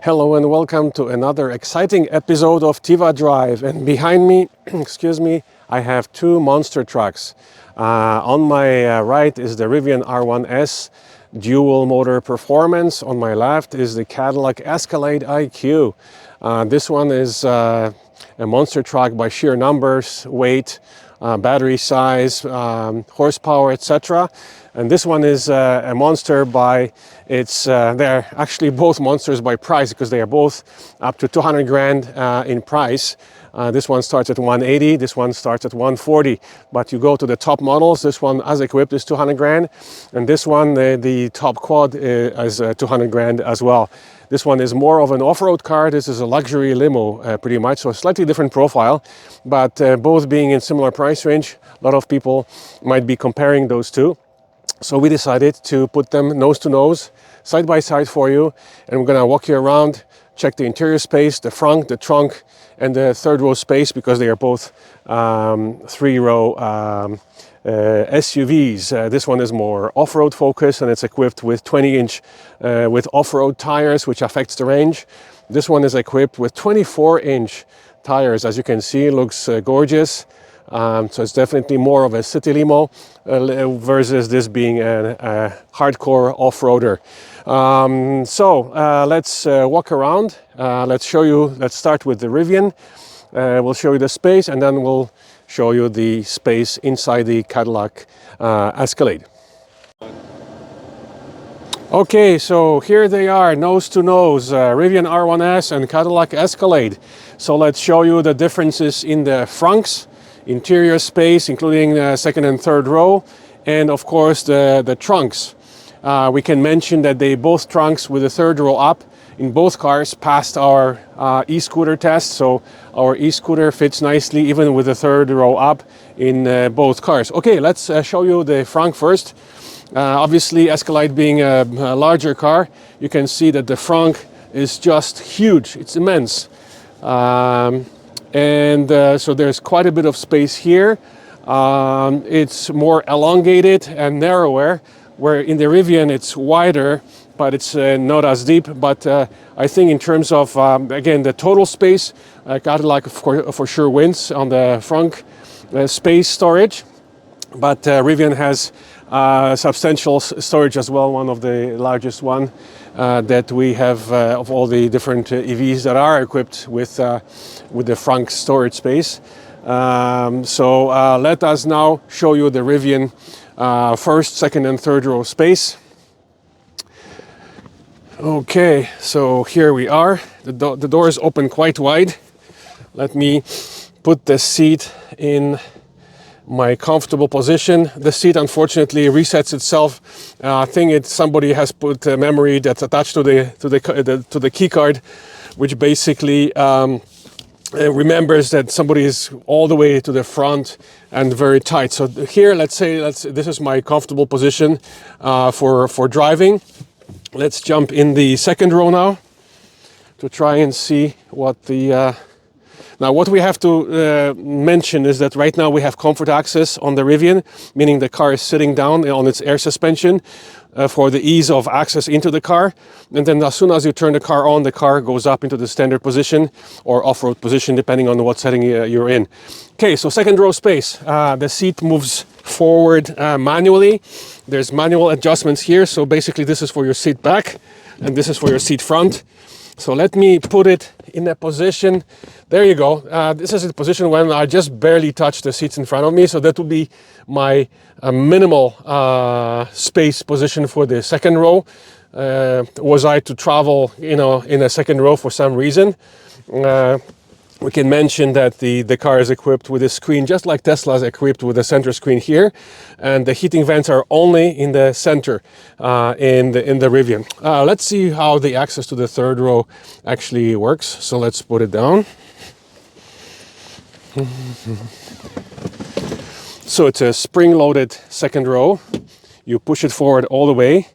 Hello and welcome to another exciting episode of Tiva Drive. And behind me, excuse me, I have two monster trucks. On my right is the Rivian R1S dual motor performance. On my left is the Cadillac Escalade IQ. This one is a monster truck by sheer numbers, weight, battery size, horsepower, etc. And this one is a monster by its, they're actually both monsters by price because they are both up to 200 grand in price. This one starts at 180, this one starts at 140. But you go to the top models, this one as equipped is 200 grand. And this one, the top quad is 200 grand as well. This one is more of an off-road car. This is a luxury limo pretty much, so a slightly different profile, but both being in similar price range. A lot of people might be comparing those two. So we decided to put them nose to nose, side by side for you, and we're gonna walk you around, check the interior space, the frunk, the trunk, and the third row space because they are both three-row SUVs. This one is more off-road focused and it's equipped with 20-inch with off-road tires, which affects the range. This one is equipped with 24-inch tires. As you can see, it looks gorgeous. So it's definitely more of a city limo versus this being a hardcore off-roader. Let's walk around. Let's start with the Rivian. We'll show you the space and then we'll show you the space inside the Cadillac Escalade. Okay, so here they are, nose to nose, Rivian R1S and Cadillac Escalade. So let's show you the differences in the frunks, interior space, including second and third row, and of course the trunks. We can mention that they both trunks with the third row up in both cars passed our e-scooter test, so our e-scooter fits nicely even with the third row up in both cars. Okay, let's show you the frunk first. Obviously, Escalade being a larger car, you can see that the frunk is just huge. It's immense. So there's quite a bit of space here. It's more elongated and narrower, where in the Rivian it's wider, but it's not as deep. But I think in terms of, again, the total space, Cadillac for sure wins on the frunk space storage. But Rivian has substantial storage as well, one of the largest one that we have of all the different EVs that are equipped with the frunk storage space. Let us now show you the Rivian first, second and third row space. Okay, so here we are. The doors open quite wide. Let me put the seat in my comfortable position. The seat unfortunately resets itself. I think somebody has put a memory that's attached to the key card, which basically remembers that somebody is all the way to the front and very tight. So here, this is my comfortable position for driving. Let's jump in the second row now to try and see what the now, what we have to mention is that right now we have comfort access on the Rivian, meaning the car is sitting down on its air suspension for the ease of access into the car. And then as soon as you turn the car on, the car goes up into the standard position or off-road position, depending on what setting you're in. Okay, so second row space. The seat moves forward manually. There's manual adjustments here. So basically this is for your seat back and this is for your seat front. So let me put it in a position. There you go. This is a position when I just barely touch the seats in front of me. So that would be my minimal space position for the second row. Was I to travel, in a second row for some reason, we can mention that the car is equipped with a screen, just like Tesla is equipped with a center screen here, and the heating vents are only in the center in the Rivian. Let's see how the access to the third row actually works. So let's put it down. So it's a spring-loaded second row. You push it forward all the way,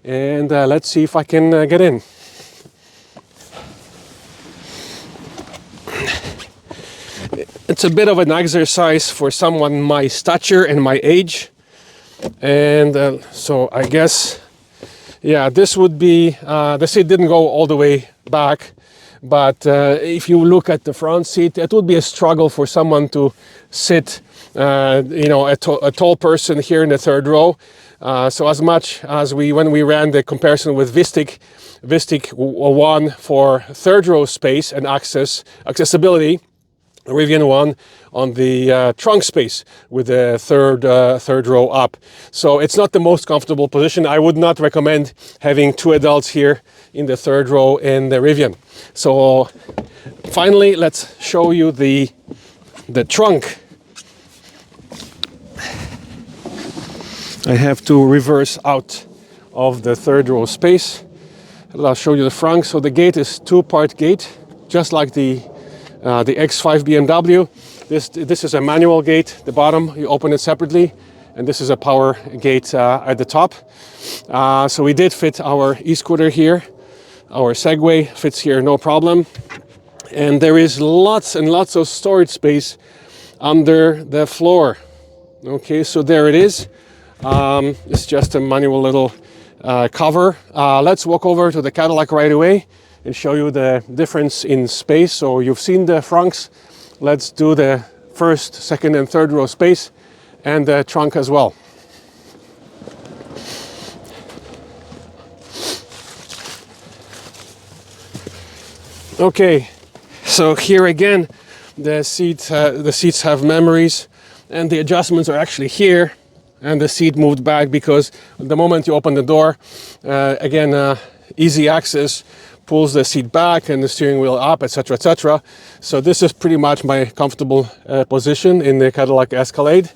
and let's see if I can get in. It's a bit of an exercise for someone my stature and my age, and so I guess Yeah, this would be, the seat didn't go all the way back, but if you look at the front seat, it would be a struggle for someone to sit, you know, a tall person here in the third row. So as much as when we ran the comparison with Vistic 1 for third row space and accessibility, Rivian 1 on the trunk space with the third row up. So it's not the most comfortable position. I would not recommend having two adults here in the third row in the Rivian. So finally, let's show you the trunk. I have to reverse out of the third row space. I'll show you the frunk. So the gate is two-part gate, just like the X5 BMW. This is a manual gate. The bottom, you open it separately, and this is a power gate at the top. So we did fit our e-scooter here. Our Segway fits here, no problem. And there is lots and lots of storage space under the floor. Okay, so there it is. It's just a manual little cover. Let's walk over to the Cadillac right away and show you the difference in space. So you've seen the Frunks. Let's do the first, second, and third row space and the trunk as well. Okay, so here again, the seats have memories, and the adjustments are actually here, and the seat moved back because the moment you open the door, again, easy access pulls the seat back and the steering wheel up, etc., etc. So this is pretty much my comfortable position in the Cadillac Escalade.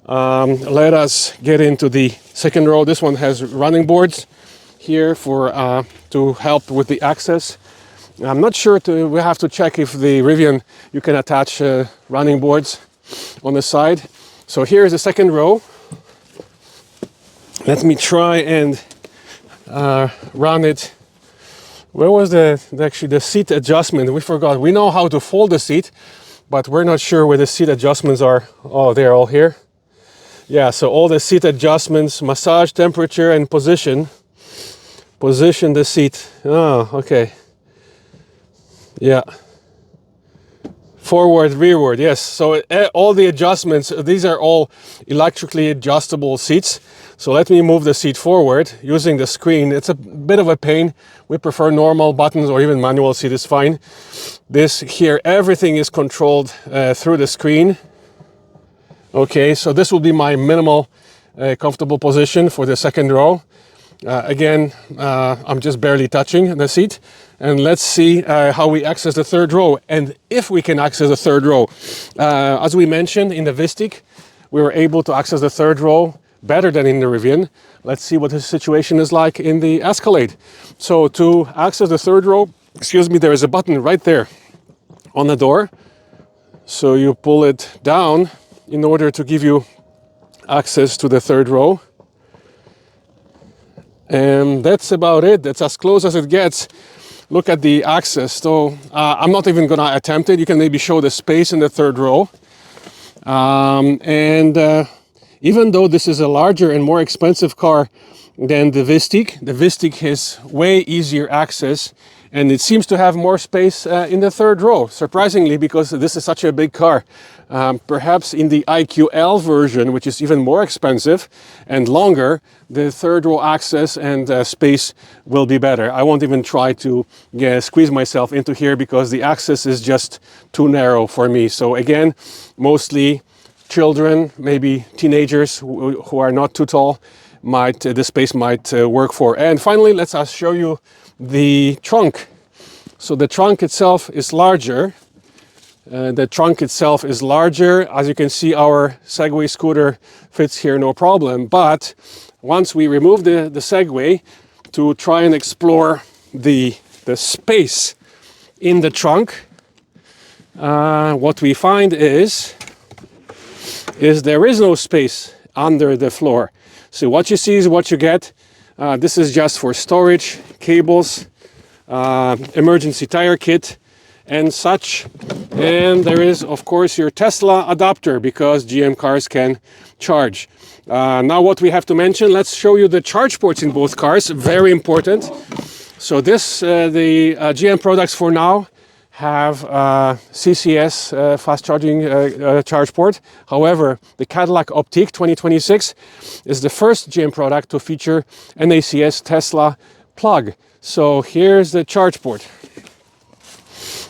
Let us get into the second row. This one has running boards here for to help with the access. I'm not sure, we have to check if the Rivian, you can attach running boards on the side. So here's the second row. Let me try and run it. Where was actually the seat adjustment? We forgot. We know how to fold the seat, but we're not sure where the seat adjustments are. Oh, they're all here. Yeah, so all the seat adjustments, massage, temperature, and position. Position the seat. Oh, okay. Yeah. Forward, rearward, yes. So all the adjustments, these are all electrically adjustable seats. So let me move the seat forward using the screen. It's a bit of a pain. We prefer normal buttons, or even manual seat is fine. This here, everything is controlled through the screen. Okay, so this will be my minimal comfortable position for the second row. Again, I'm just barely touching the seat. And let's see how we access the third row, and if we can access the third row. As we mentioned in the Vistic, we were able to access the third row better than in the Rivian. Let's see what the situation is like in the Escalade. So to access the third row, excuse me, there is a button right there on the door. So you pull it down in order to give you access to the third row. And that's about it. That's as close as it gets. Look at the access. So I'm not even going to attempt it. You can maybe show the space in the third row. Even though this is a larger and more expensive car than the Vistic has way easier access, and it seems to have more space in the third row, surprisingly, because this is such a big car. Perhaps in the IQL version, which is even more expensive and longer, the third row access and space will be better. I won't even try to squeeze myself into here because the access is just too narrow for me. So again, mostly children, maybe teenagers who are not too tall, this space might work for. And finally, let's show you the trunk. So the trunk itself is larger. As you can see, our Segway scooter fits here no problem. But once we remove the Segway to try and explore the space in the trunk, what we find is there is no space under the floor. So what you see is what you get. This is just for storage, cables, emergency tire kit, and such. And there is, of course, your Tesla adapter, because GM cars can charge. Now what we have to mention, let's show you the charge ports in both cars, very important. So this, the GM products for now have CCS fast charging charge port. However, the Cadillac Optique 2026 is the first GM product to feature NACS Tesla plug. So here's the charge port.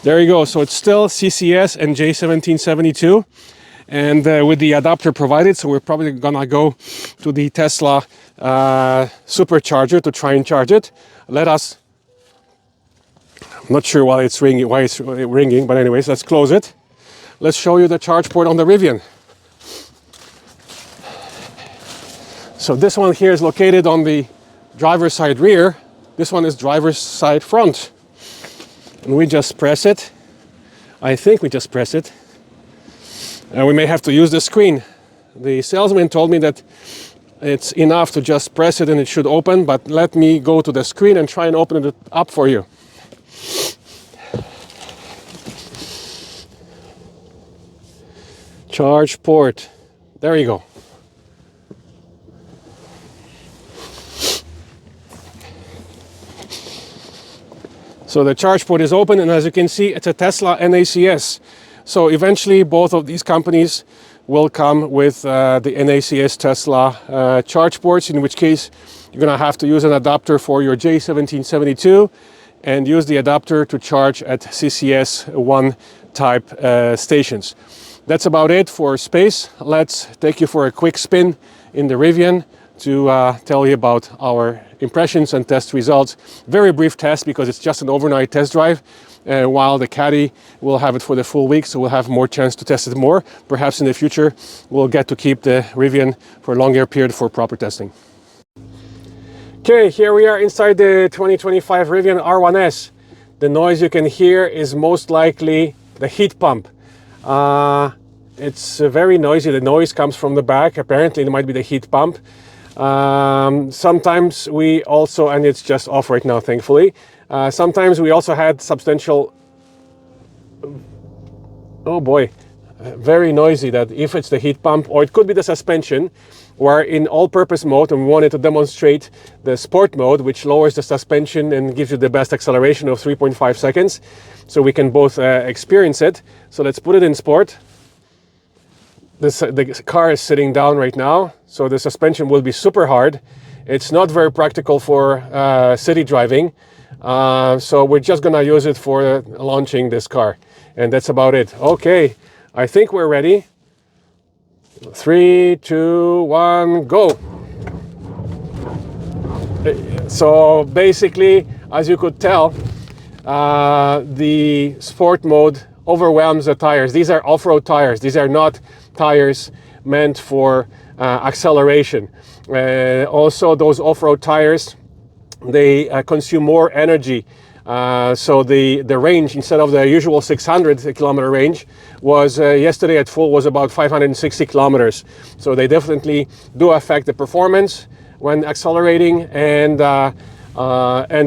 There you go. So it's still CCS and J1772, and with the adapter provided. So we're probably gonna go to the Tesla supercharger to try and charge it. I'm not sure why it's ringing, but anyways, let's close it. Let's show you the charge port on the Rivian. So this one here is located on the driver's side rear. This one is driver's side front. And we just press it. I think we just press it. And we may have to use the screen. The salesman told me that it's enough to just press it and it should open, but let me go to the screen and try and open it up for you. Charge port. There you go. So the charge port is open, and as you can see, it's a Tesla NACS. So eventually both of these companies will come with the NACS Tesla charge ports, in which case you're going to have to use an adapter for your J1772 and use the adapter to charge at CCS 1 type stations. That's about it for space. Let's take you for a quick spin in the Rivian to tell you about our impressions and test results. Very brief test because it's just an overnight test drive, while the Caddy will have it for the full week, so we'll have more chance to test it more. Perhaps in the future we'll get to keep the Rivian for a longer period for proper testing. Okay, here we are inside the 2025 Rivian R1S. The noise you can hear is most likely the heat pump. It's very noisy. The noise comes from the back. Apparently it might be the heat pump. Sometimes we also, and it's just off right now thankfully, sometimes we also had substantial, oh boy, very noisy, that if it's the heat pump, or it could be the suspension, where in all-purpose mode, and we wanted to demonstrate the sport mode, which lowers the suspension and gives you the best acceleration of 3.5 seconds. So we can both experience it. So let's put it in sport. The car is sitting down right now, so the suspension will be super hard. It's not very practical for city driving, so we're just gonna use it for launching this car, and that's about it. Okay, I think we're ready. 3, 2, 1, go. So basically, as you could tell, the sport mode overwhelms the tires. These are off-road tires. These are not tires meant for acceleration. Also, those off-road tires, they consume more energy. So the range, instead of the usual 600 kilometer range, was yesterday at full was about 560 kilometers. So they definitely do affect the performance when accelerating and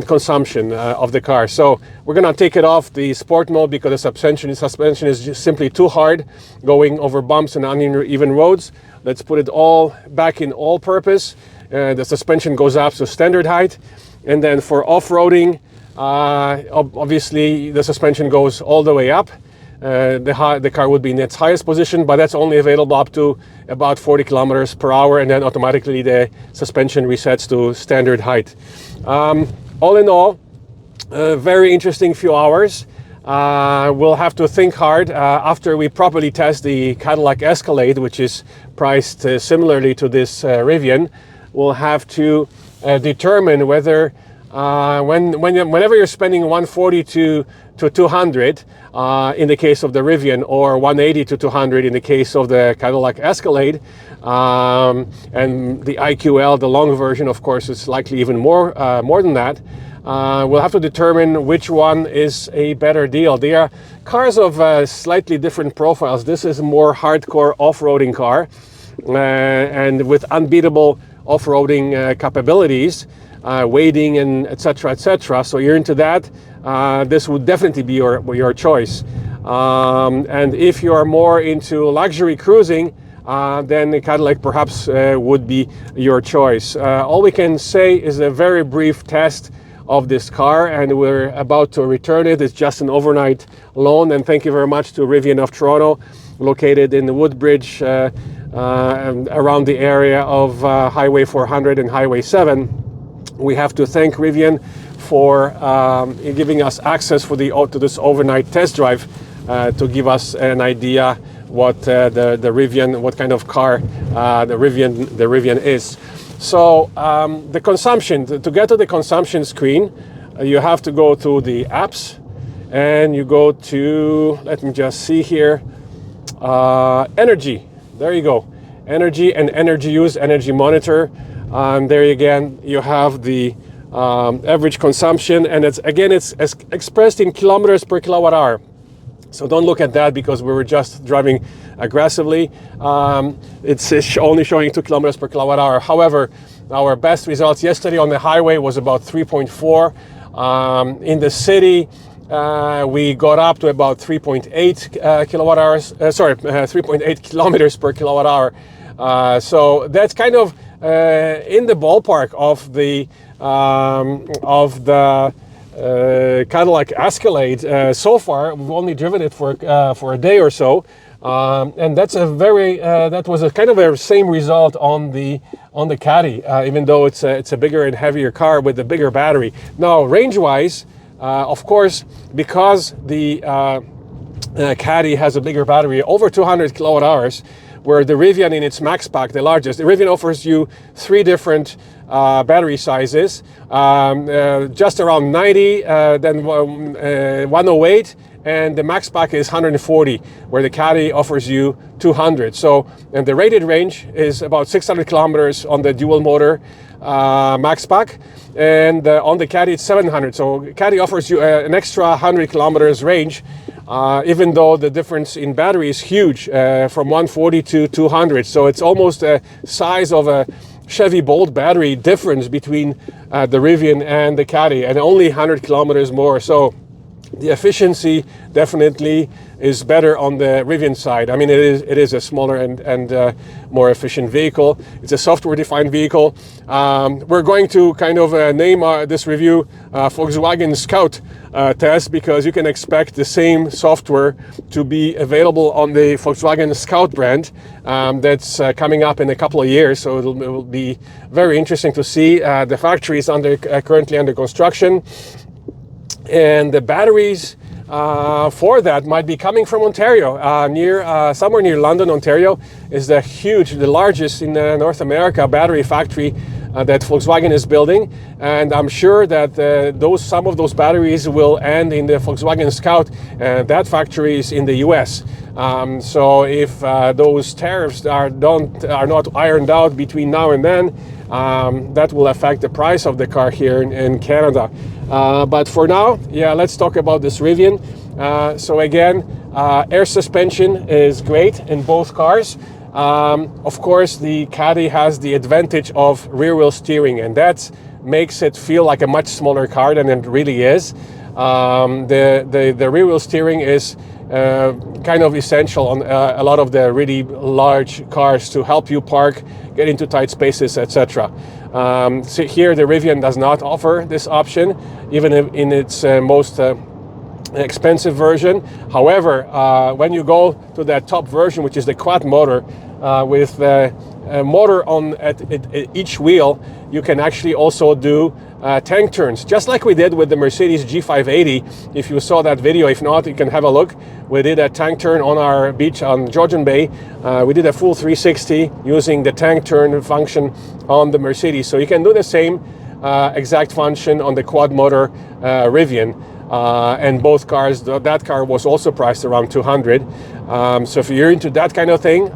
consumption of the car. So we're gonna take it off the sport mode because the suspension is just simply too hard going over bumps and uneven roads. Let's put it all back in all-purpose. The suspension goes up to standard height, and then for off-roading, obviously the suspension goes all the way up. The car would be in its highest position, but that's only available up to about 40 kilometers per hour, and then automatically the suspension resets to standard height. All in all, a very interesting few hours. We'll have to think hard after we properly test the Cadillac Escalade, which is priced similarly to this Rivian. We'll have to determine whether whenever you're spending 140 to 200 in the case of the Rivian, or 180 to 200 in the case of the Cadillac Escalade, and the IQL, the long version, of course, is likely even more than that. We'll have to determine which one is a better deal. They are cars of slightly different profiles. This is a more hardcore off-roading car, and with unbeatable off-roading capabilities. waiting and etc. etc. So you're into that, this would definitely be your choice. And if you are more into luxury cruising, then the Cadillac perhaps would be your choice. All we can say is a very brief test of this car, and we're about to return it. It's just an overnight loan, and thank you very much to Rivian of Toronto, located in the Woodbridge, and around the area of Highway 400 and Highway 7. We have to thank Rivian for giving us access to this overnight test drive to give us an idea what the Rivian, what kind of car the Rivian is. So the consumption, to get to the consumption screen, you have to go to the apps, and you go to, let me just see here, energy. There you go, energy and energy use, energy monitor. There again, you have the average consumption, and it's expressed in kilometers per kilowatt hour. So don't look at that because we were just driving aggressively. It's only showing 2 kilometers per kilowatt hour. However, our best results yesterday on the highway was about 3.4. In the city, we got up to about 3.8 kilowatt hours. 3.8 kilometers per kilowatt hour. So that's kind of in the ballpark of the Cadillac Escalade. So far, we've only driven it for a day or so, and that's that was a kind of a same result on the Caddy, even though it's a bigger and heavier car with a bigger battery. Now, range-wise, of course, because the Caddy has a bigger battery, over 200 kilowatt hours, where the Rivian in its max pack, the largest, the Rivian offers you 3 different battery sizes, just around 90, then 108, and the max pack is 140, where the Caddy offers you 200. So, and the rated range is about 600 kilometers on the dual motor max pack, and on the Caddy it's 700. So Caddy offers you an extra 100 kilometers range, even though the difference in battery is huge, from 140 to 200. So it's almost a size of a Chevy Bolt battery difference between the Rivian and the Caddy, and only 100 kilometers more. So the efficiency definitely is better on the Rivian side. I mean, it is a smaller and more efficient vehicle. It's a software-defined vehicle. We're going to kind of name this review Volkswagen Scout test, because you can expect the same software to be available on the Volkswagen Scout brand that's coming up in a couple of years. So it will be very interesting to see. The factory is currently under construction, and the batteries for that might be coming from Ontario, somewhere near London. Ontario is the largest in North America battery factory that Volkswagen is building, and I'm sure that some of those batteries will end in the Volkswagen Scout. That factory is in the US. So if those tariffs are not ironed out between now and then, that will affect the price of the car here in Canada. But for now, yeah, let's talk about this Rivian. So again, air suspension is great in both cars. Of course, the Caddy has the advantage of rear wheel steering, and that makes it feel like a much smaller car than it really is. The rear wheel steering is kind of essential on a lot of the really large cars to help you park, get into tight spaces, etc. So here the Rivian does not offer this option, even in its most expensive version. However, when you go to that top version, which is the quad motor, with the motor at each wheel, you can actually also do tank turns, just like we did with the Mercedes G580. If you saw that video, if not, you can have a look. We did a tank turn on our beach on Georgian Bay. We did a full 360 using the tank turn function on the Mercedes. So you can do the same exact function on the quad motor Rivian. And both cars, that car was also priced around 200. So if you're into that kind of thing,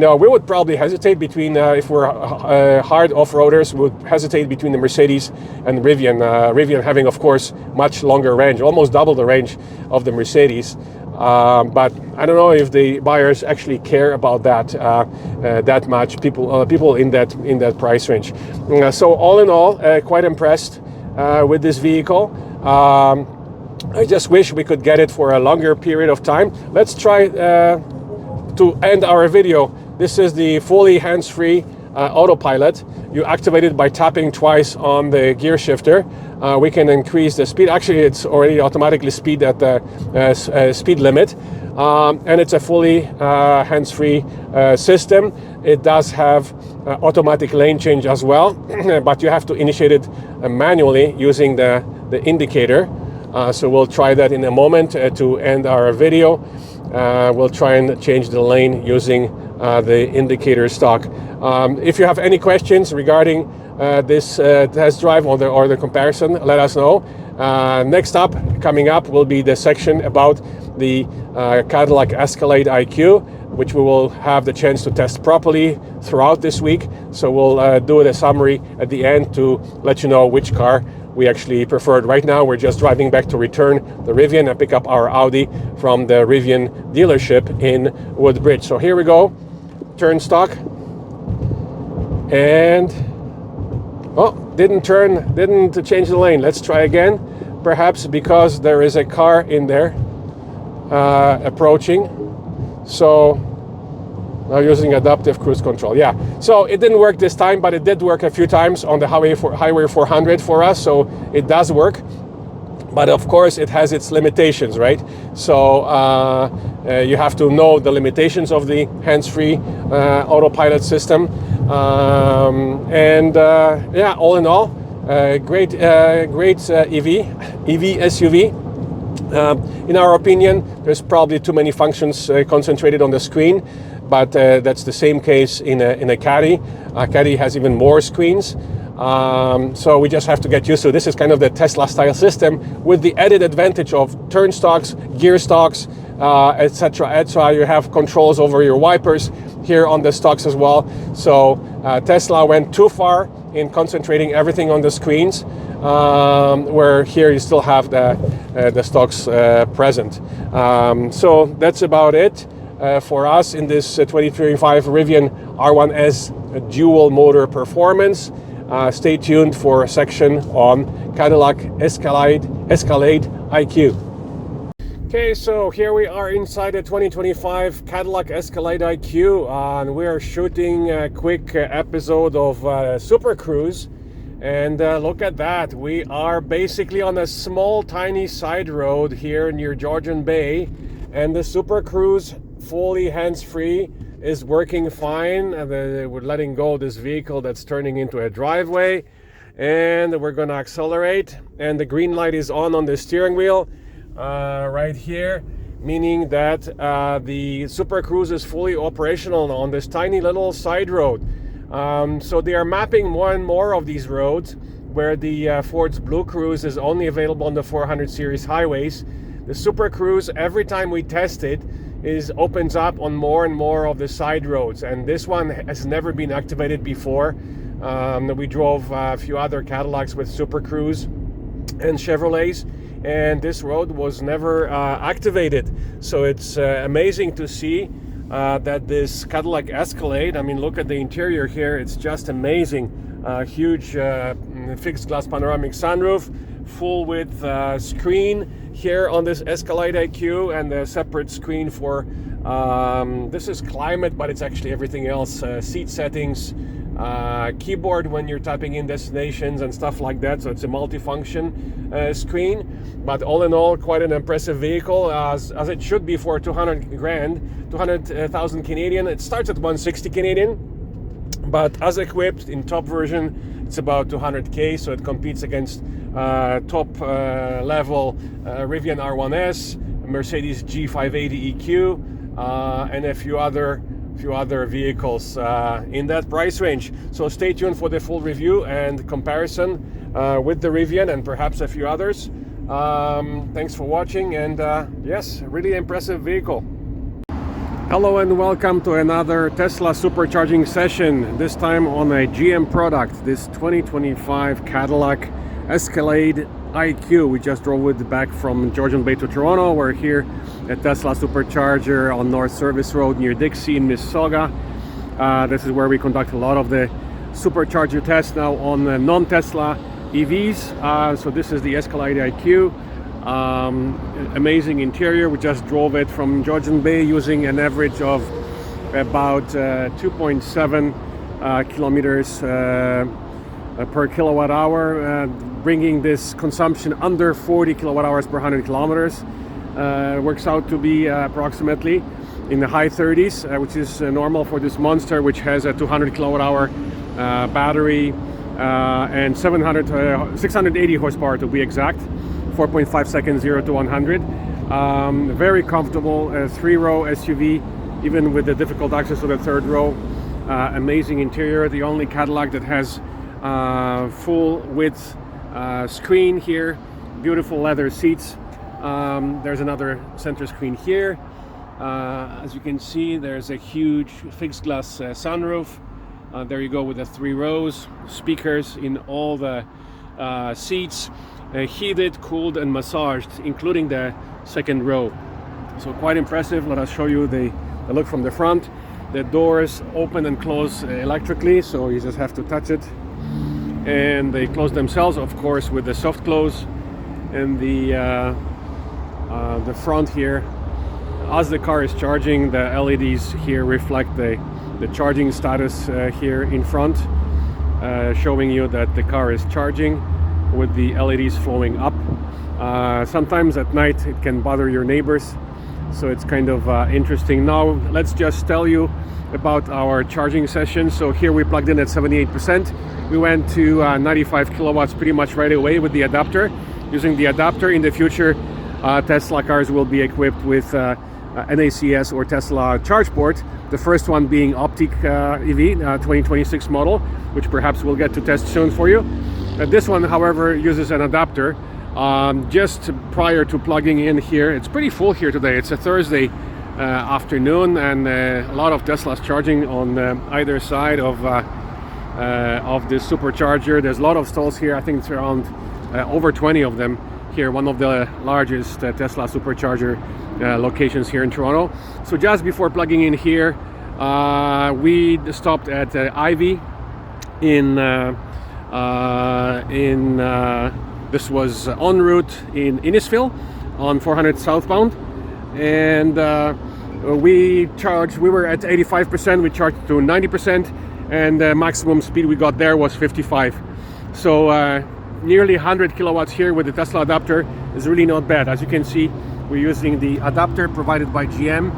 we would probably hesitate between, if we're hard off-roaders, we would hesitate between the Mercedes and Rivian. Rivian having, of course, much longer range, almost double the range of the Mercedes. But I don't know if the buyers actually care about that that much. People in that price range. So all in all, quite impressed with this vehicle. I just wish we could get it for a longer period of time. Let's try to end our video. This is the fully hands-free autopilot. You activate it by tapping twice on the gear shifter. We can increase the speed. Actually, it's already automatically speed at the speed limit. And it's a fully hands-free system. It does have automatic lane change as well, but you have to initiate it manually using the indicator. So we'll try that in a moment to end our video. We'll try and change the lane using the indicator stock. If you have any questions regarding this test drive or the comparison, let us know. Next up, coming up, will be the section about the Cadillac Escalade IQ, which we will have the chance to test properly throughout this week. So we'll do a summary at the end to let you know which car we actually preferred. Right now, we're just driving back to return the Rivian and pick up our Audi from the Rivian dealership in Woodbridge. So here we go, turn stock, and didn't change the lane. Let's try again, perhaps because there is a car in there approaching. So now using adaptive cruise control. Yeah, so it didn't work this time, but it did work a few times on the Highway 400 for us, so it does work. But of course, it has its limitations, right? So you have to know the limitations of the hands-free autopilot system. Yeah, all in all, great EV SUV. In our opinion, there's probably too many functions concentrated on the screen, but that's the same case in a Caddy. Caddy has even more screens. So we just have to get used to it. This is kind of the Tesla style system with the added advantage of turn stocks, gear stocks, etc. You have controls over your wipers here on the stocks as well. So Tesla went too far in concentrating everything on the screens, where here you still have the stocks present. So that's about it for us in this 2025 Rivian R1S dual motor performance. Stay tuned for a section on Cadillac Escalade IQ. Okay, so here we are inside the 2025 Cadillac Escalade IQ, and we are shooting a quick episode of Super Cruise. And look at that, we are basically on a small tiny side road here near Georgian Bay, and the Super Cruise fully hands-free is working fine. We're letting go this vehicle that's turning into a driveway, and we're gonna accelerate, and the green light is on the steering wheel right here, meaning that the Super Cruise is fully operational on this tiny little side road. So they are mapping more and more of these roads where the Ford's Blue Cruise is only available on the 400 series highways. The Super Cruise, every time we test it, opens up on more and more of the side roads, and this one has never been activated before. We drove a few other Cadillacs with Super Cruise and Chevrolets, and this road was never activated. So it's amazing to see that this Cadillac Escalade, I mean, look at the interior here, it's just amazing. Huge fixed glass panoramic sunroof, full width screen here on this Escalade IQ, and a separate screen for this is climate, but it's actually everything else, seat settings, keyboard when you're typing in destinations and stuff like that. So it's a multifunction screen, but all in all, quite an impressive vehicle, as it should be for 200,000 Canadian. It starts at 160 Canadian, but as equipped in top version, it's about 200K, so it competes against top level Rivian R1S, Mercedes G580 EQ, and a few other vehicles in that price range. So stay tuned for the full review and comparison with the Rivian and perhaps a few others. Thanks for watching, and yes, really impressive vehicle. Hello and welcome to another Tesla supercharging session, this time on a GM product, this 2025 Cadillac Escalade IQ. We just drove it back from Georgian Bay to Toronto. We're here at Tesla Supercharger on North Service Road near Dixie in Mississauga. This is where we conduct a lot of the supercharger tests now on non-Tesla EVs. So this is the Escalade IQ. Amazing interior. We just drove it from Georgian Bay using an average of about 2.7 kilometers per kilowatt hour, bringing this consumption under 40 kilowatt hours per 100 kilometers. Works out to be approximately in the high 30s, which is normal for this monster, which has a 200 kilowatt hour battery and 680 horsepower to be exact. 4.5 seconds 0 to 100. Very comfortable 3-row SUV, even with the difficult access to the third row. Amazing interior. The only Cadillac that has full width screen here. Beautiful leather seats. There's another center screen here. As you can see, there's a huge fixed glass sunroof. There you go with the 3 rows. Speakers in all the seats. Heated, cooled and massaged, including the second row. So quite impressive. Let us show you the look from the front. The doors open and close electrically, so you just have to touch it. And they close themselves, of course, with the soft close. And the front here, as the car is charging, the LEDs here reflect the charging status here in front, showing you that the car is charging, with the LEDs flowing up. Sometimes at night it can bother your neighbors, so it's kind of interesting. Now let's just tell you about our charging session. So here we plugged in at 78%. We went to 95 kilowatts pretty much right away with the adapter. Using the adapter, in the future Tesla cars will be equipped with NACS or Tesla charge port. The first one being Optic EV 2026 model, which perhaps we'll get to test soon for you. This one, however, uses an adapter. Just prior to plugging in here, it's pretty full here today. It's a Thursday afternoon, and a lot of Teslas charging on either side of this supercharger. There's a lot of stalls here. I think it's around over 20 of them here, one of the largest Tesla supercharger locations here in Toronto. So just before plugging in here, we stopped at Ivy this was en route in Innisfil on 400 southbound, and we were at 85%, we charged to 90%, and the maximum speed we got there was 55. So nearly 100 kilowatts here with the Tesla adapter is really not bad. As you can see, we're using the adapter provided by GM.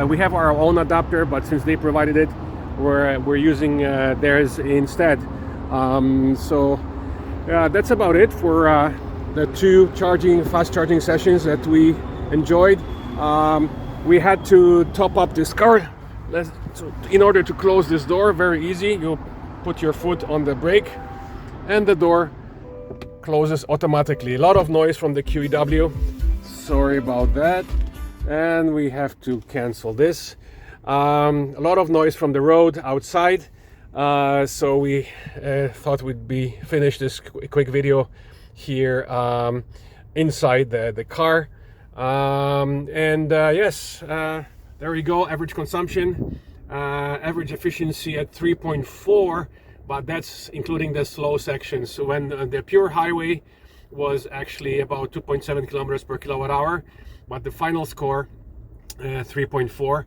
We have our own adapter, but since they provided it, we're using theirs instead. So that's about it for the 2 fast charging sessions that we enjoyed. We had to top up this car in order to close this door. Very easy. You put your foot on the brake and the door closes automatically. A lot of noise from the QEW. Sorry about that. And we have to cancel this. A lot of noise from the road outside. So we thought we'd finish this quick video here inside the car. Yes, there we go. Average consumption, average efficiency at 3.4, but that's including the slow sections. So when the pure highway was actually about 2.7 kilometers per kilowatt hour, but the final score 3.4.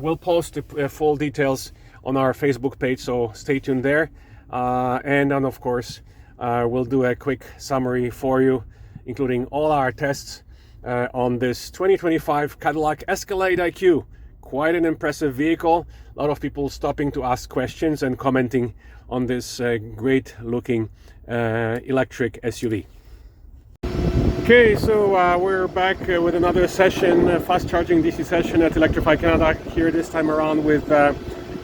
We'll post the full details on our Facebook page, so stay tuned there. And then, of course, we'll do a quick summary for you, including all our tests on this 2025 Cadillac Escalade IQ. Quite an impressive vehicle. A lot of people stopping to ask questions and commenting on this great looking electric SUV. Okay, so we're back with another session, fast charging DC session at Electrify Canada, here this time around with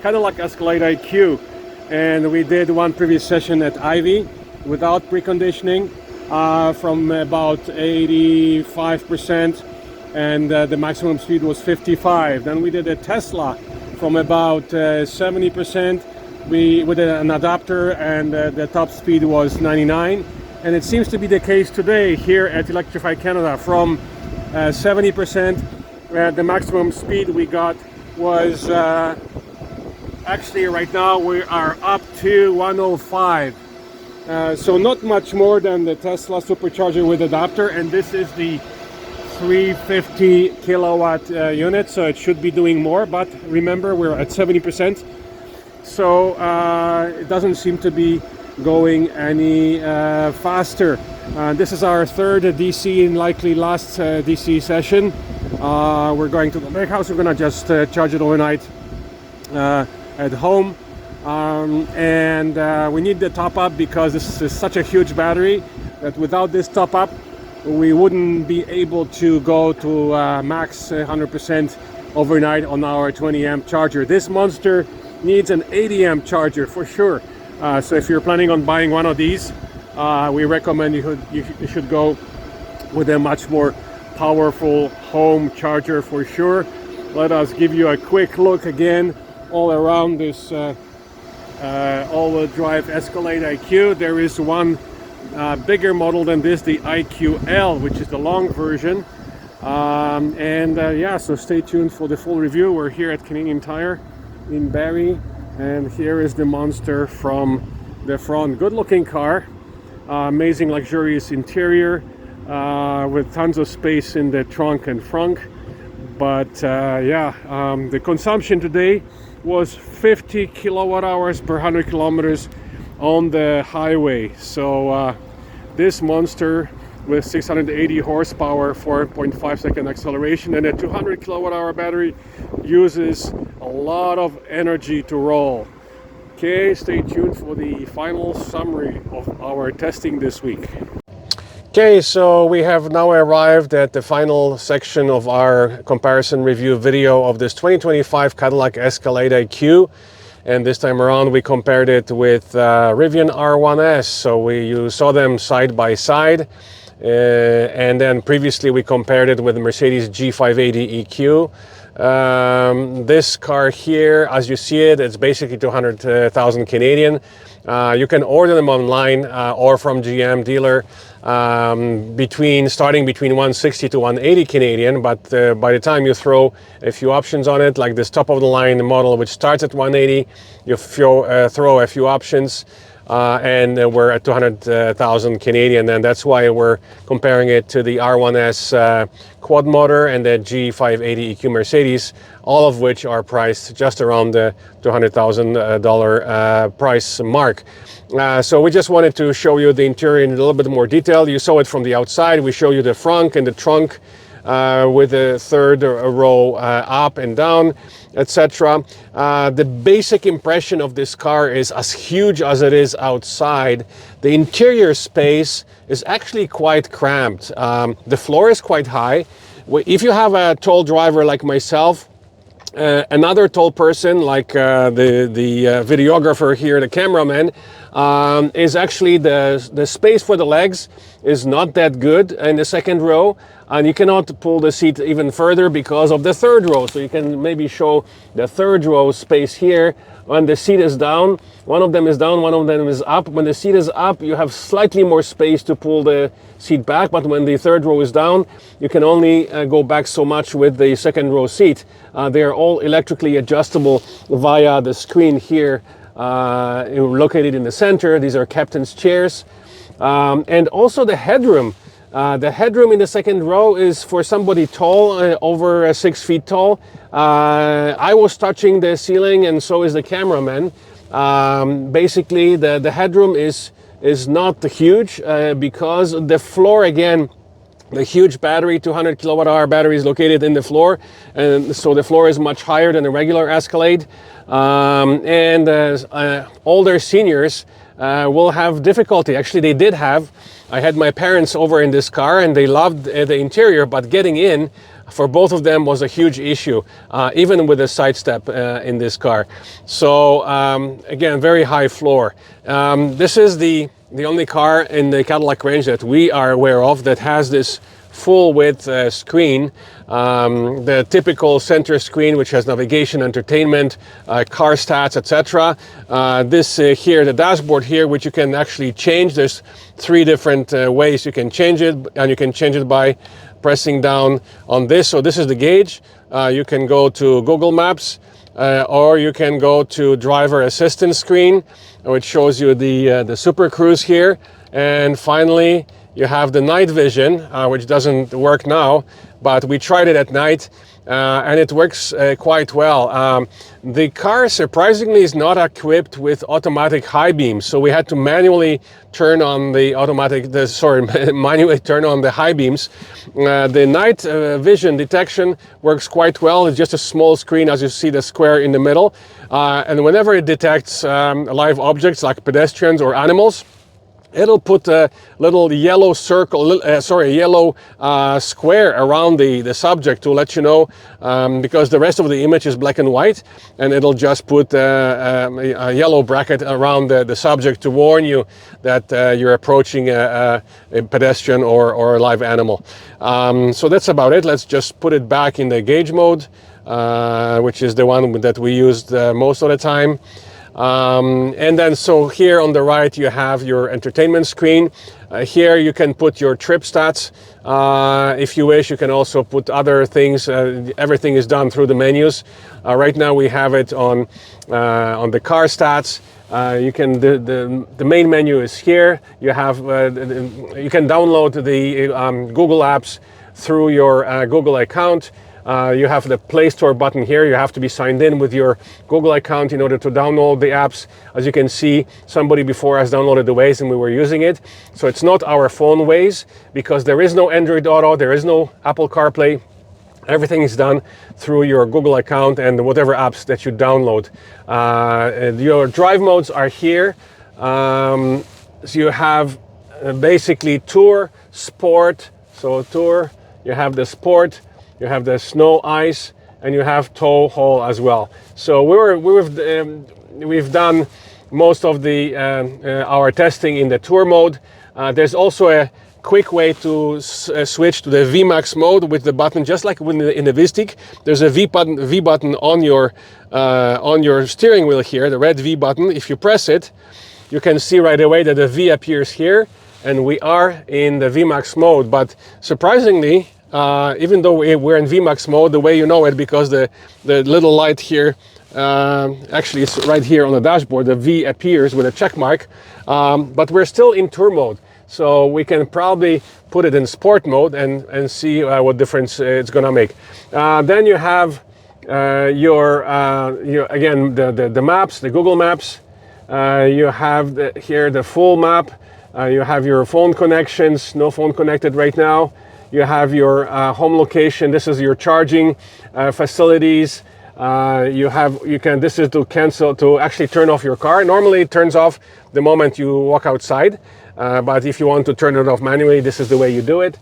Cadillac Escalade IQ. And we did one previous session at Ivy without preconditioning from about 85% and the maximum speed was 55. Then we did a Tesla from about 70% with an adapter, and the top speed was 99. And it seems to be the case today here at Electrify Canada. From 70%, the maximum speed we got was actually right now we are up to 105. So not much more than the Tesla supercharger with adapter, and this is the 350 kilowatt unit, so it should be doing more, but remember we're at 70%, so it doesn't seem to be going any faster. This is our third DC and likely last DC session. We're going to the lake house. We're gonna just charge it overnight at home, and we need the top up because this is such a huge battery that without this top up we wouldn't be able to go to max 100% overnight on our 20 amp charger. This monster needs an 80 amp charger for sure. So if you're planning on buying one of these, we recommend you should go with a much more powerful home charger for sure. Let us give you a quick look again all around this all-wheel drive Escalade IQ. There is one bigger model than this, the IQL, which is the long version. Yeah, so stay tuned for the full review. We're here at Canadian Tire in Barrie, and here is the monster from the front. Good looking car, amazing luxurious interior with tons of space in the trunk and frunk. But the consumption today was 50 kilowatt hours per 100 kilometers on the highway. So this monster with 680 horsepower, 4.5 second acceleration, and a 200 kilowatt hour battery uses a lot of energy to roll. Okay, stay tuned for the final summary of our testing this week. Okay, so we have now arrived at the final section of our comparison review video of this 2025 Cadillac Escalade IQ. And this time around we compared it with Rivian R1S. So you saw them side by side. And then previously we compared it with the Mercedes G580 EQ. This car here, as you see it, it's basically 200,000 Canadian. You can order them online or from GM dealer starting between 160 to 180 Canadian, but by the time you throw a few options on it, like this top of the line model which starts at 180, you throw a few options, and we're at 200,000 Canadian, and that's why we're comparing it to the R1S quad motor and the G580 EQ Mercedes, all of which are priced just around the $200,000 price mark. So we just wanted to show you the interior in a little bit more detail. You saw it from the outside. We show you the frunk and the trunk with the third row up and down, etc. The basic impression of this car is, as huge as it is outside, the interior space is actually quite cramped. The floor is quite high. If you have a tall driver like myself, another tall person like the videographer here, the cameraman, is actually the space for the legs is not that good in the second row, and you cannot pull the seat even further because of the third row. So you can maybe show the third row space here. When the seat is down, one of them is down, one of them is up. When the seat is up, you have slightly more space to pull the seat back, but when the third row is down, you can only go back so much with the second row seat. They are all electrically adjustable via the screen here located in the center. These are captain's chairs. And also the headroom. The headroom in the second row is for somebody tall, over 6 feet tall. I was touching the ceiling, and so is the cameraman. Basically, the headroom is not huge because the floor, again, the huge battery, 200 kilowatt hour battery, is located in the floor, and so the floor is much higher than a regular Escalade. Older seniors will have difficulty. Actually, they did have. I had my parents over in this car, and they loved the interior, but getting in for both of them was a huge issue, even with a side step in this car. So again, very high floor. This is the only car in the Cadillac range that we are aware of that has this full width screen, the typical center screen which has navigation, entertainment, car stats, etc. This here, the dashboard here, which you can actually change. There's 3 different ways you can change it, and you can change it by pressing down on this. So this is the gauge. You can go to Google Maps, or you can go to driver assistance screen, which shows you the Super Cruise here. And finally, you have the night vision, which doesn't work now, but we tried it at night, and it works quite well. The car surprisingly is not equipped with automatic high beams, so we had to manually turn on the manually turn on the high beams. The night vision detection works quite well. It's just a small screen, as you see the square in the middle, and whenever it detects live objects like pedestrians or animals, it'll put a little yellow circle, yellow square around the subject to let you know, because the rest of the image is black and white, and it'll just put a yellow bracket around the subject to warn you that you're approaching a pedestrian or a live animal. So that's about it. Let's just put it back in the gauge mode, which is the one that we used most of the time. And then so here on the right you have your entertainment screen. Here you can put your trip stats. If you wish, you can also put other things. Everything is done through the menus. Right now we have it on the car stats. You can the main menu is here. You have you can download the Google apps through your Google account. You have the Play Store button here. You have to be signed in with your Google account in order to download the apps. As you can see, somebody before us downloaded the Waze and we were using it. So it's not our phone Waze, because there is no Android Auto, there is no Apple CarPlay. Everything is done through your Google account and whatever apps that you download. Your drive modes are here. So you have basically Tour, Sport. So Tour, you have the Sport, you have the snow, ice, and you have tow haul as well. So we've done most of our testing in the Tour mode. There's also a quick way to switch to the VMAX mode with the button, just like in the V-Stick. There's a V button on your steering wheel here, the red V button. If you press it, you can see right away that the V appears here, and we are in the VMAX mode. But surprisingly, even though we're in VMAX mode, the way you know it, because the little light here, actually it's right here on the dashboard, the V appears with a check mark, but we're still in Tour mode. So we can probably put it in Sport mode and see what difference it's gonna make. Then you have again the maps, the Google Maps. You have here the full map. You have your phone connections, no phone connected right now. You have your home location. This is your charging facilities. This is to actually turn off your car. Normally it turns off the moment you walk outside, but if you want to turn it off manually, this is the way you do it.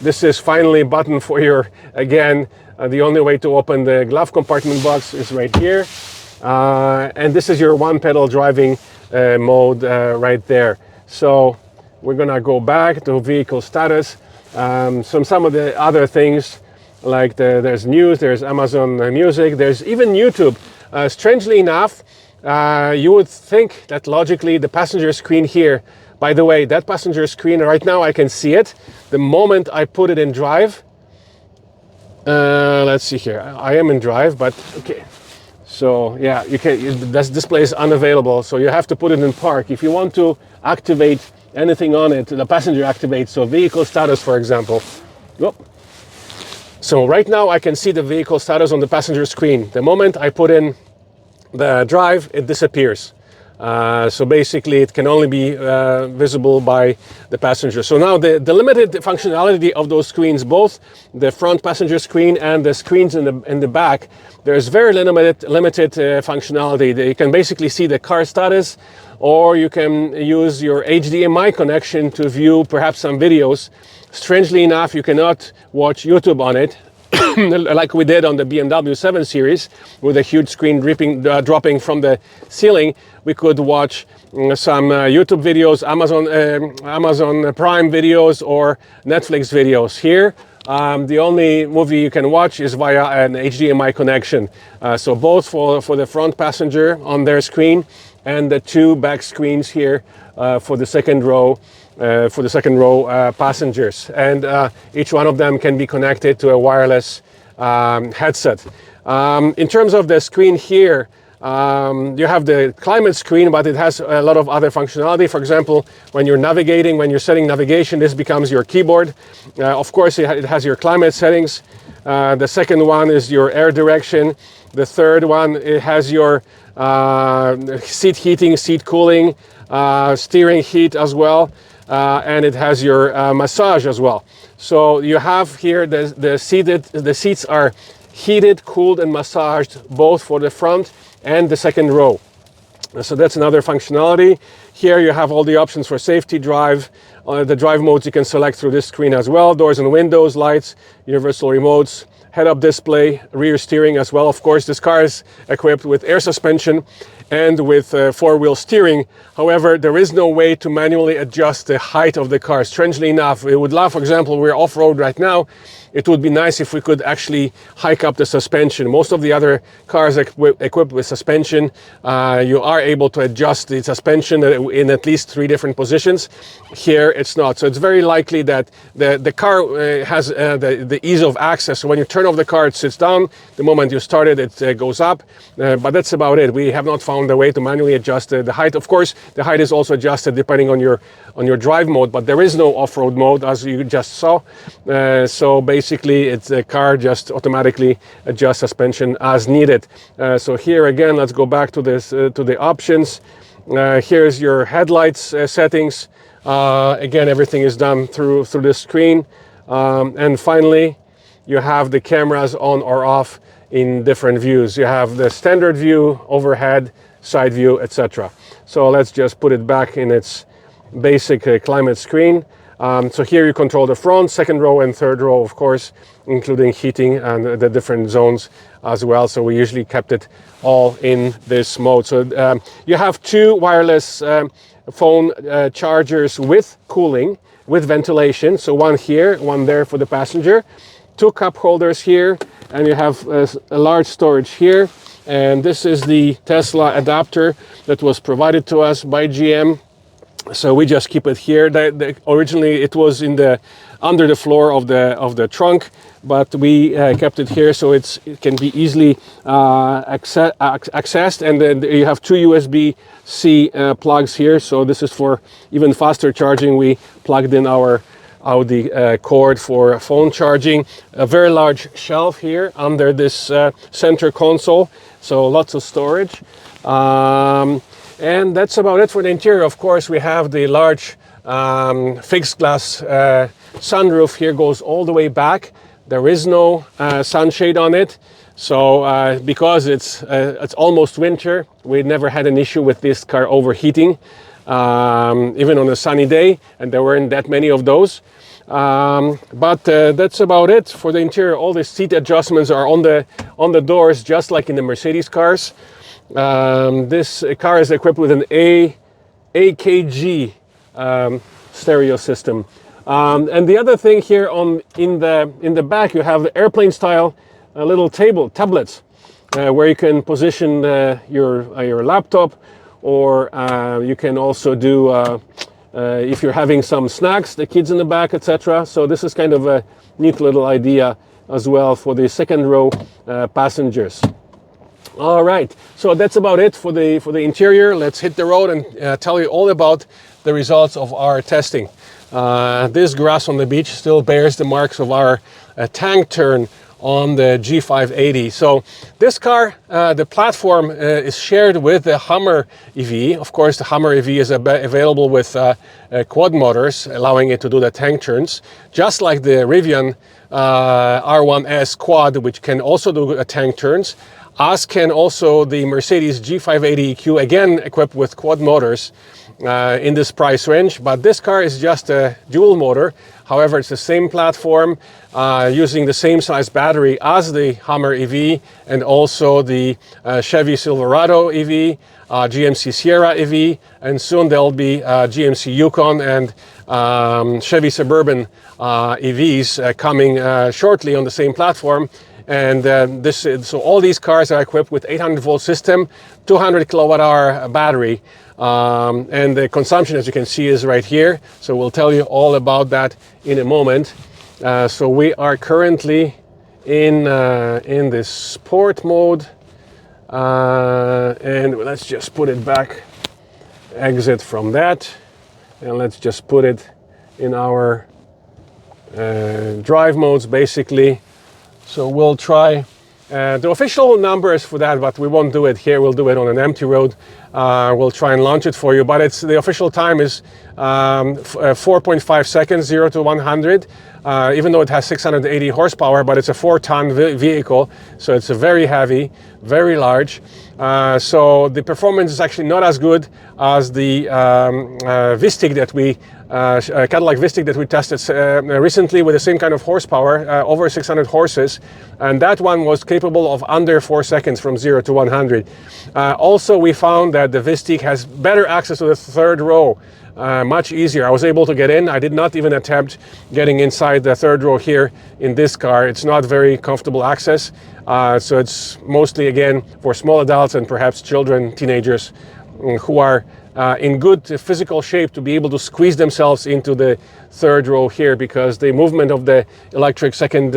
This is finally a button for the only way to open the glove compartment box is right here. And this is your one pedal driving mode right there. So we're gonna go back to vehicle status. Some of the other things, like there's news, there's Amazon Music, there's even YouTube. Strangely enough, you would think that logically the passenger screen here, by the way, that passenger screen right now, I can see it. The moment I put it in drive, let's see here, I am in drive, but okay. So yeah, this display is unavailable, so you have to put it in park. If you want to activate anything on it, the passenger activates, so vehicle status, for example. Whoop. So right now I can see the vehicle status on the passenger screen. The moment I put in the drive, it disappears. So basically it can only be visible by the passenger. So now the limited functionality of those screens, both the front passenger screen and the screens in the back, there's very limited functionality. You can basically see the car status, or you can use your HDMI connection to view perhaps some videos. Strangely enough, you cannot watch YouTube on it. like we did on the BMW 7 Series, with a huge screen dropping from the ceiling. We could watch some YouTube videos, Amazon Prime videos, or Netflix videos. Here, the only movie you can watch is via an HDMI connection. So both for the front passenger on their screen, and the two back screens here for the second row passengers. And each one of them can be connected to a wireless headset. In terms of the screen here, you have the climate screen, but it has a lot of other functionality. For example, when you're navigating, when you're setting navigation, this becomes your keyboard. Of course, it has your climate settings. The second one is your air direction. The third one, it has your seat heating, seat cooling, steering heat as well. And it has your massage as well. So you have here the seats are heated, cooled, and massaged, both for the front and the second row. So that's another functionality. Here you have all the options for safety drive. The drive modes you can select through this screen as well. Doors and windows, lights, universal remotes, head-up display, rear steering as well. Of course, this car is equipped with air suspension and with four-wheel steering. However, there is no way to manually adjust the height of the car. Strangely enough, we would love, for example, we're off-road right now. It would be nice if we could actually hike up the suspension. Most of the other cars equipped with suspension, you are able to adjust the suspension in at least 3 different positions. Here, it's not. So it's very likely that the car has the ease of access. So when you turn off the car, it sits down. The moment you start it, it goes up. But that's about it. We have not found a way to manually adjust the height. Of course, the height is also adjusted depending on your drive mode, but there is no off-road mode, as you just saw. So basically, the car just automatically adjusts suspension as needed. So here again, let's go back to this to the options. Here's your headlights settings. Again, everything is done through the screen. And finally, you have the cameras on or off in different views. You have the standard view, overhead, side view, etc. So let's just put it back in its basic climate screen. So here you control the front, second row, and third row, of course, including heating and the different zones as well. So we usually kept it all in this mode. So you have 2 wireless phone chargers with cooling, with ventilation. So one here, one there for the passenger. 2 cup holders here, and you have a large storage here. And this is the Tesla adapter that was provided to us by GM. So we just keep it here. Originally it was under the floor of the trunk, but we kept it here so it can be easily accessed. And then you have 2 USB-C plugs here. So this is for even faster charging. We plugged in our Audi cord for phone charging. A very large shelf here under this center console. So lots of storage. And that's about it for the interior. Of course, we have the large fixed glass sunroof here, goes all the way back. There is no sunshade on it. So because it's almost winter, we never had an issue with this car overheating, even on a sunny day, and there weren't that many of those. But that's about it for the interior. All the seat adjustments are on the doors, just like in the Mercedes cars. This car is equipped with an AKG stereo system. And the other thing here in the back, you have airplane style little tablets where you can position your laptop, or you can also do if you're having some snacks, the kids in the back, etc. So this is kind of a neat little idea as well for the second row passengers. All right, so that's about it for the interior. Let's hit the road and tell you all about the results of our testing. This grass on the beach still bears the marks of our tank turn on the G580. So this car, the platform is shared with the Hummer EV. Of course, the Hummer EV is available with quad motors, allowing it to do the tank turns, just like the Rivian R1S quad, which can also do tank turns, as can also the Mercedes G580 EQ, again equipped with quad motors in this price range. But this car is just a dual motor, However, it's the same platform, using the same size battery as the Hummer EV and also the Chevy Silverado EV, GMC Sierra EV, and soon there'll be GMC Yukon and Chevy Suburban EVs coming shortly on the same platform. And so all these cars are equipped with 800-volt system, 200 kilowatt-hour battery, and the consumption, as you can see, is right here. So we'll tell you all about that in a moment. So we are currently in this sport mode, and let's just put it back, exit from that, and let's just put it in our drive modes, basically. So we'll try the official numbers for that, but we won't do it here. We'll do it on an empty road. We'll try and launch it for you, but the official time is 4.5 seconds, 0 to 100, even though it has 680 horsepower, but it's a 4-ton vehicle, so it's a very heavy, very large. So the performance is actually not as good as the Vistic that we Cadillac Vistic that we tested recently with the same kind of horsepower, over 600 horses, and that one was capable of under 4 seconds from 0 to 100. Also, we found that the Vistic has better access to the third row, much easier. I was able to get in. I did not even attempt getting inside the third row here in this car. It's not very comfortable access, so it's mostly, again, for small adults and perhaps children, teenagers, who are in good physical shape to be able to squeeze themselves into the third row here, because the movement of the electric second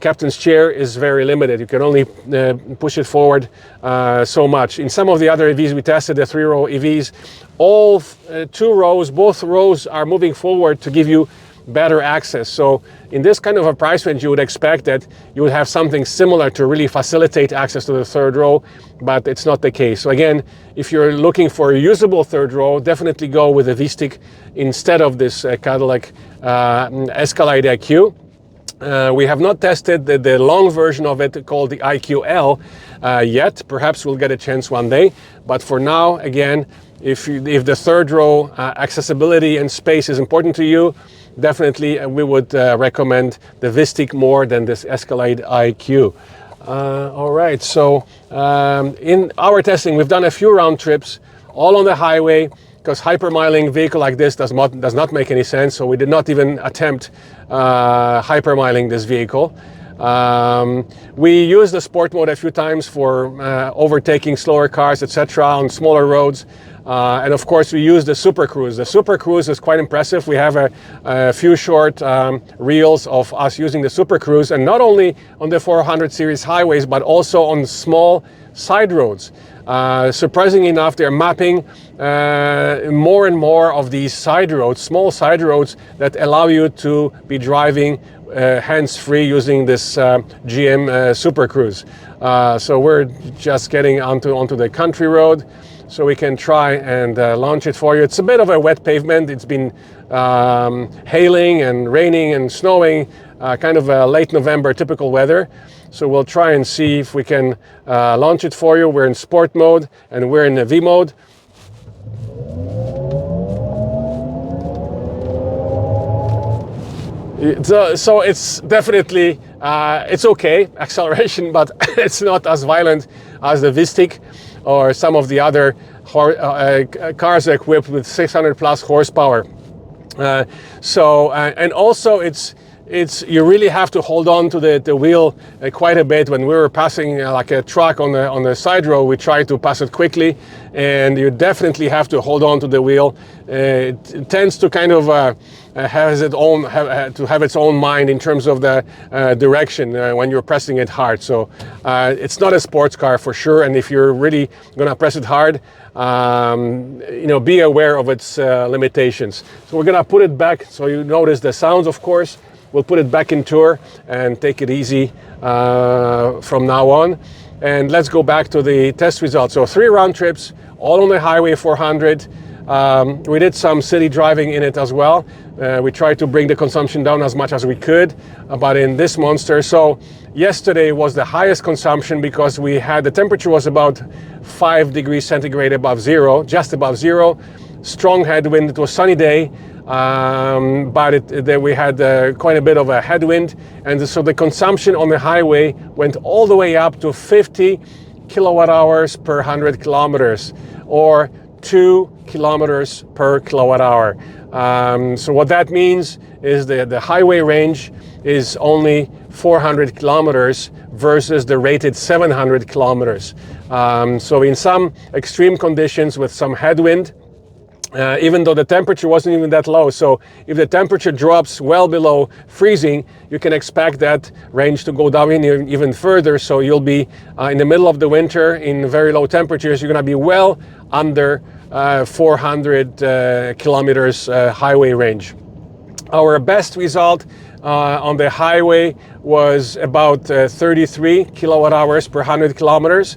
captain's chair is very limited. You can only push it forward so much. In some of the other EVs we tested, the 3-row EVs, all 2 rows, both rows are moving forward to give you better access. So in this kind of a price range, you would expect that you would have something similar to really facilitate access to the third row, but it's not the case. So again, if you're looking for a usable third row, definitely go with a Vistic instead of this Cadillac Escalade IQ. We have not tested the long version of it called the IQL yet. Perhaps we'll get a chance one day, but for now, again, if the third row accessibility and space is important to you, definitely we would recommend the Vistic more than this Escalade IQ. All right, so in our testing, we've done a few round trips, all on the highway, because hypermiling vehicle like this does not make any sense, so we did not even attempt hypermiling this vehicle. We used the sport mode a few times for overtaking slower cars, etc., on smaller roads. And of course, we use the Super Cruise. The Super Cruise is quite impressive. We have a few short reels of us using the Super Cruise, and not only on the 400 series highways, but also on small side roads. Surprisingly enough, they're mapping more and more of these side roads, small side roads that allow you to be driving hands-free using this GM Super Cruise. So we're just getting onto the country road, so we can try and launch it for you. It's a bit of a wet pavement. It's been hailing and raining and snowing, kind of a late November typical weather. So we'll try and see if we can launch it for you. We're in sport mode and we're in V mode. So it's definitely, it's okay, acceleration, but it's not as violent as the Vistic or some of the other cars equipped with 600 plus horsepower. And also you really have to hold on to the wheel quite a bit. When we were passing like a truck on the side road, we tried to pass it quickly, and you definitely have to hold on to the wheel. It tends to kind of have its own mind in terms of the direction when you're pressing it hard. So it's not a sports car for sure, and if you're really gonna press it hard, be aware of its limitations. So we're gonna put it back, so you notice the sounds, of course. We'll put it back in tour and take it easy from now on. And let's go back to the test results. So 3 round trips, all on the highway 400. We did some city driving in it as well. We tried to bring the consumption down as much as we could, but in this monster. So yesterday was the highest consumption because the temperature was about 5 degrees centigrade above zero, just above zero. Strong headwind. It was sunny day. but we had quite a bit of a headwind, and so the consumption on the highway went all the way up to 50 kilowatt hours per 100 kilometers, or 2 kilometers per kilowatt hour. So what that means is the highway range is only 400 kilometers versus the rated 700 kilometers. So in some extreme conditions with some headwind, even though the temperature wasn't even that low. So if the temperature drops well below freezing, you can expect that range to go down even further. So you'll be in the middle of the winter in very low temperatures, you're going to be well under 400 kilometers highway range. Our best result on the highway was about 33 kilowatt hours per 100 kilometers,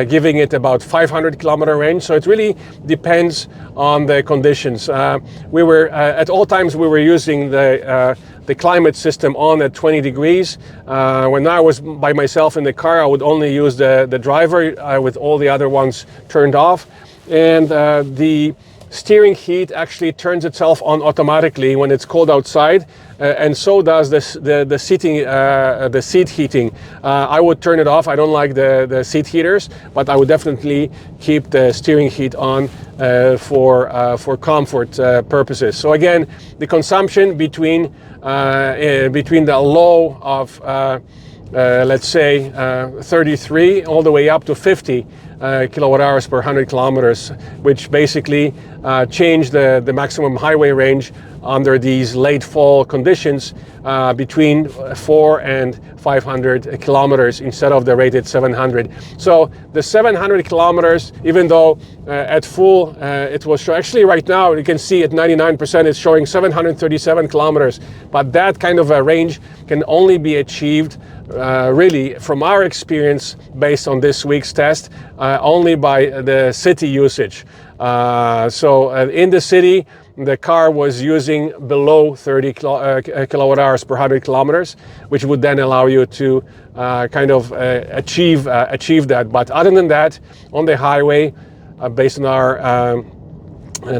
giving it about 500 kilometer range. So it really depends on the conditions. We were at all times we were using the climate system on at 20 degrees. When I was by myself in the car, I would only use the driver with all the other ones turned off, and the steering heat actually turns itself on automatically when it's cold outside, and so does the seat heating. I would turn it off. I don't like the seat heaters, but I would definitely keep the steering heat on for comfort purposes. So again, the consumption between the low of let's say 33 all the way up to 50 kilowatt hours per 100 kilometers, which basically changed the maximum highway range under these late fall conditions between 400 and 500 kilometers instead of the rated 700. So the 700 kilometers, even though at full it was actually right now you can see at 99% it's showing 737 kilometers, but that kind of a range can only be achieved really from our experience based on this week's test only by the city usage. So in the city, the car was using below 30 kilowatt hours per 100 kilometers, which would then allow you to kind of achieve that. But other than that, on the highway, based on our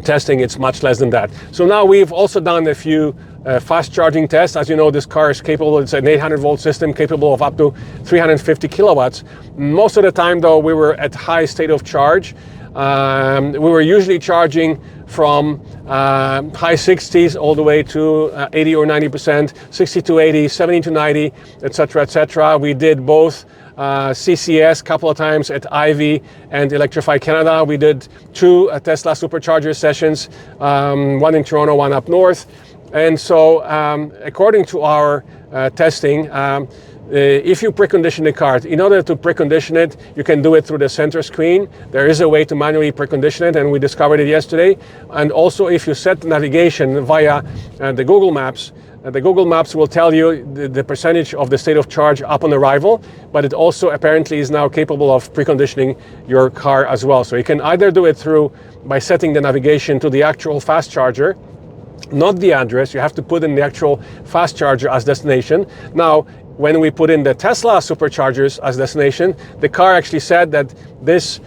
testing, it's much less than that. So now we've also done a few fast charging tests. As you know, this car is capable, it's an 800 volt system capable of up to 350 kilowatts. Most of the time though, we were at high state of charge. We were usually charging from high 60s all the way to 80 or 90%, 60 to 80, 70 to 90, etc., etc. We did both CCS a couple of times at Ivy and Electrify Canada. We did 2 Tesla supercharger sessions, one in Toronto, one up north. And so according to our testing, if you precondition the car, in order to precondition it, you can do it through the center screen. There is a way to manually precondition it, and we discovered it yesterday. And also, if you set navigation via the Google Maps will tell you the percentage of the state of charge upon arrival, but it also apparently is now capable of preconditioning your car as well. So you can either do it by setting the navigation to the actual fast charger, not the address. You have to put in the actual fast charger as destination. Now, when we put in the Tesla superchargers as destination, the car actually said that this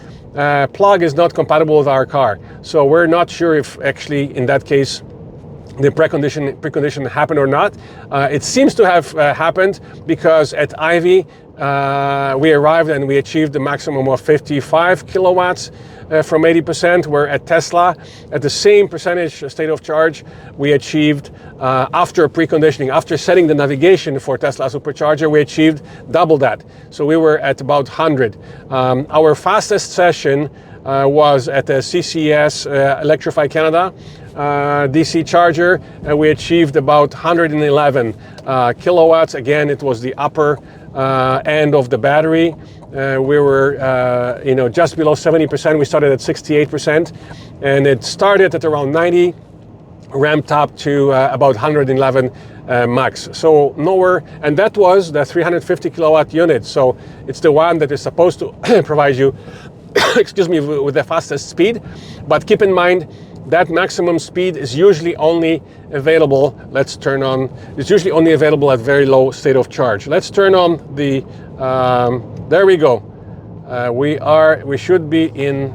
plug is not compatible with our car. So we're not sure if actually in that case the precondition happened or not. It seems to have happened, because at Ivy we arrived and we achieved the maximum of 55 kilowatts from 80%, where at Tesla, at the same percentage state of charge, we achieved, after preconditioning, after setting the navigation for Tesla supercharger, we achieved double that. So we were at about 100. Our fastest session was at the CCS Electrify Canada DC charger, and we achieved about 111 kilowatts. Again, it was the upper end of the battery. We were just below 70%. We started at 68%, and it started at around 90, ramped up to about 111 max. So nowhere, and that was the 350 kilowatt unit. So it's the one that is supposed to provide you excuse me, with the fastest speed. But keep in mind that maximum speed is usually only available, it's usually only available at very low state of charge. Let's turn on the, there we go. We should be in,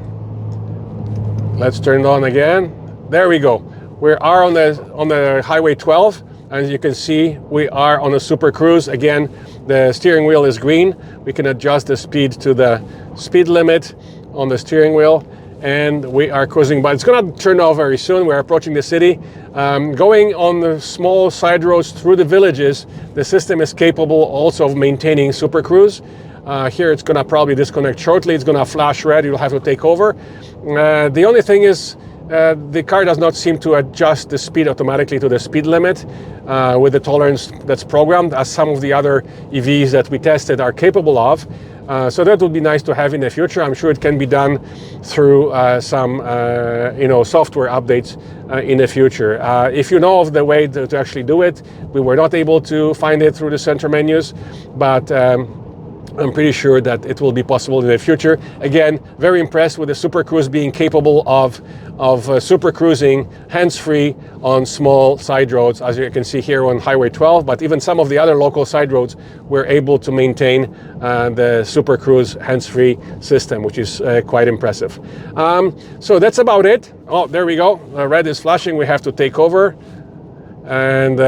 let's turn it on again. There we go. We are on the Highway 12. As you can see, we are on a Super Cruise. Again, the steering wheel is green. We can adjust the speed to the speed limit on the steering wheel, and we are cruising by. It's going to turn off very soon. We're approaching the city. Going on the small side roads through the villages, the system is capable also of maintaining Super Cruise. Here it's going to probably disconnect shortly. It's going to flash red. You'll have to take over. The only thing is, the car does not seem to adjust the speed automatically to the speed limit with the tolerance that's programmed, as some of the other EVs that we tested are capable of. So that would be nice to have in the future. I'm sure it can be done through some software updates in the future. If you know of the way to actually do it, we were not able to find it through the center menus, but I'm pretty sure that it will be possible in the future. Again, very impressed with the Super Cruise being capable of super cruising hands-free on small side roads, as you can see here on Highway 12, but even some of the other local side roads we're able to maintain the Super Cruise hands-free system, which is quite impressive. So that's about it. Oh, there we go. Red is flashing. We have to take over, and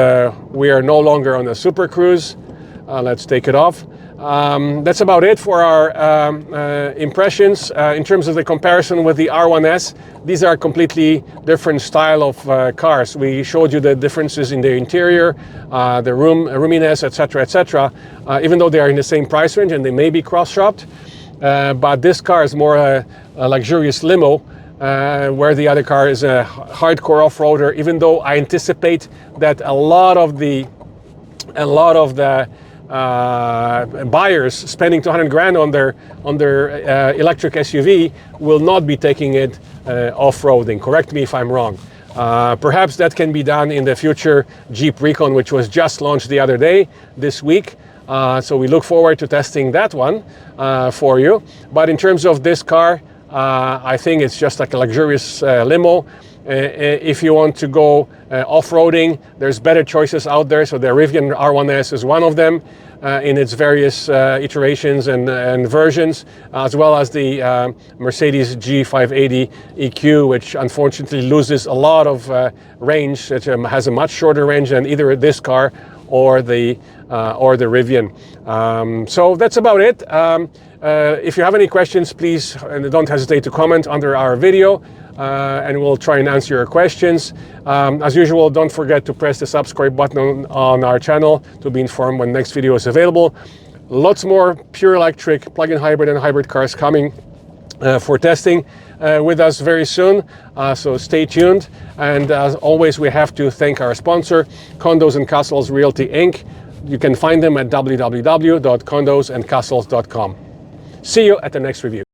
we are no longer on the Super Cruise. Let's take it off. That's about it for our impressions. In terms of the comparison with the R1S, these are completely different style of cars. We showed you the differences in the interior, the roominess, etc., etc. Even though they are in the same price range and they may be cross-shopped, but this car is more a luxurious limo, where the other car is a hardcore off-roader. Even though I anticipate that a lot of the buyers spending 200 grand on their electric SUV will not be taking it off-roading. Correct me if I'm wrong. Perhaps that can be done in the future Jeep Recon, which was just launched the other day, this week. So we look forward to testing that one for you. But in terms of this car, I think it's just like a luxurious limo. If you want to go off-roading, there's better choices out there. So the Rivian R1S is one of them in its various iterations and versions, as well as the Mercedes G580 EQ, which unfortunately loses a lot of range. It has a much shorter range than either this car or the Rivian. So that's about it. If you have any questions, please don't hesitate to comment under our video. And we'll try and answer your questions. As usual, don't forget to press the subscribe button on our channel to be informed when next video is available. Lots more pure electric, plug-in hybrid and hybrid cars coming for testing with us very soon. So stay tuned. And as always, we have to thank our sponsor, Condos and Castles Realty Inc. You can find them at www.condosandcastles.com. See you at the next review.